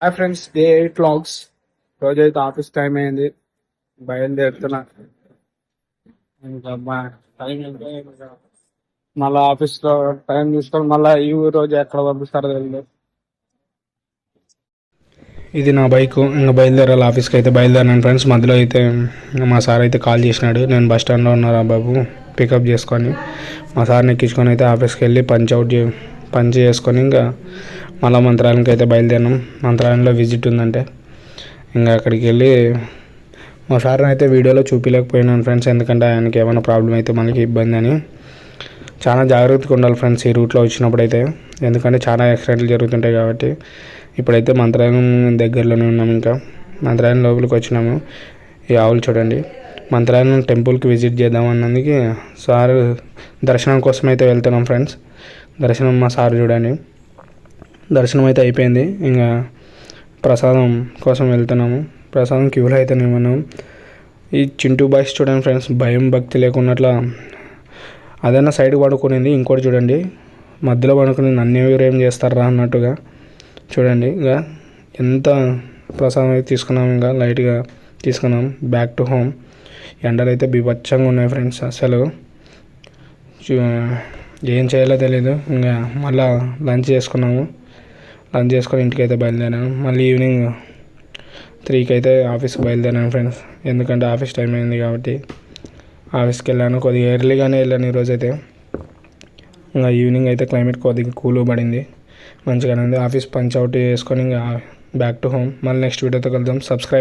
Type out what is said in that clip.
Hi friends, day 8 vlogs. రోజైతే office time అయింది, బయలుదేరుతున్నా. ఇంకా టైం అంటే మళ్ళీ ఆఫీస్ లో టైం చూసుకొని మళ్ళీ ఈ రోజు ఎక్కడ పంపిస్తారో తెలియదు. ఇది నా బైక్. ఇంకా బయలుదేరాలి ఆఫీస్కి. అయితే బయలుదేరాను ఫ్రెండ్స్. మధ్యలో అయితే మా సార్ అయితే కాల్ చేసినాడు. నేను బస్ స్టాండ్లో ఉన్నారా బాబు, పికప్ చేసుకొని మా సార్ని ఎక్కించుకొని అయితే ఆఫీస్కి వెళ్ళి పంచ్ చేసుకొని ఇంకా మళ్ళీ మంత్రాలయంకి అయితే బయలుదేరినాం. మంత్రాలయంలో విజిట్ ఉందంటే ఇంకా అక్కడికి వెళ్ళి మా సార్ని అయితే వీడియోలో చూపించలేకపోయినాను ఫ్రెండ్స్. ఎందుకంటే ఆయనకి ఏమైనా ప్రాబ్లం అయితే మనకి ఇబ్బంది అని. చాలా జాగ్రత్తగా ఉండాలి ఫ్రెండ్స్ ఈ రూట్లో వచ్చినప్పుడు అయితే, ఎందుకంటే చాలా యాక్సిడెంట్లు జరుగుతుంటాయి కాబట్టి. ఇప్పుడైతే మంత్రాలయం దగ్గరలోనే ఉన్నాము. ఇంకా మంత్రాలయం లోపలికి వచ్చినాము. ఈ ఆవులు చూడండి. మంత్రాలయం టెంపుల్కి విజిట్ చేద్దాం అన్నందుకు సార్ దర్శనం కోసం అయితే వెళ్తున్నాం ఫ్రెండ్స్. దర్శనం మా సార్ చూడండి. దర్శనం అయితే అయిపోయింది. ఇంకా ప్రసాదం కోసం వెళ్తున్నాము. ప్రసాదం క్యూలో అయితే ఉన్నాము. ఈ చింటూ బాయ్స్ చూడండి ఫ్రెండ్స్, భయం భక్తి లేకున్నట్లా అదైనా సైడ్ పడుకునింది. ఇంకోటి చూడండి, మధ్యలో పడుకుని నన్ను ఎవరు ఏం చేస్తారా అన్నట్టుగా చూడండి. ఇంకా ఎంత ప్రసాదం అయితే తీసుకున్నాము. ఇంకా లైట్గా తీసుకున్నాం. Back to home. ఎండలు అయితే బీభత్సంగా ఉన్నాయి ఫ్రెండ్స్. అసలు ఏం చేయాలో తెలీదు. ఇంకా మళ్ళీ లంచ్ చేసుకున్నాము. లంచ్ చేసుకొని ఇంటికి అయితే బయలుదేరాను. మళ్ళీ ఈవినింగ్ 3కి అయితే ఆఫీస్కి బయలుదేరాను ఫ్రెండ్స్. ఎందుకంటే ఆఫీస్ టైం అయింది కాబట్టి ఆఫీస్కి వెళ్ళాను. కొద్దిగా ఎర్లీగానే వెళ్ళాను ఈరోజైతే. ఇంకా ఈవినింగ్ అయితే క్లైమేట్ కొద్దిగా కూల్ పడింది, మంచిగానే ఉంది. ఆఫీస్ పంచ్ అవుట్ చేసుకొని ఇంకా బ్యాక్ టు హోమ్. మళ్ళీ నెక్స్ట్ వీడియోతో కలుద్దాం. సబ్స్క్రైబ్.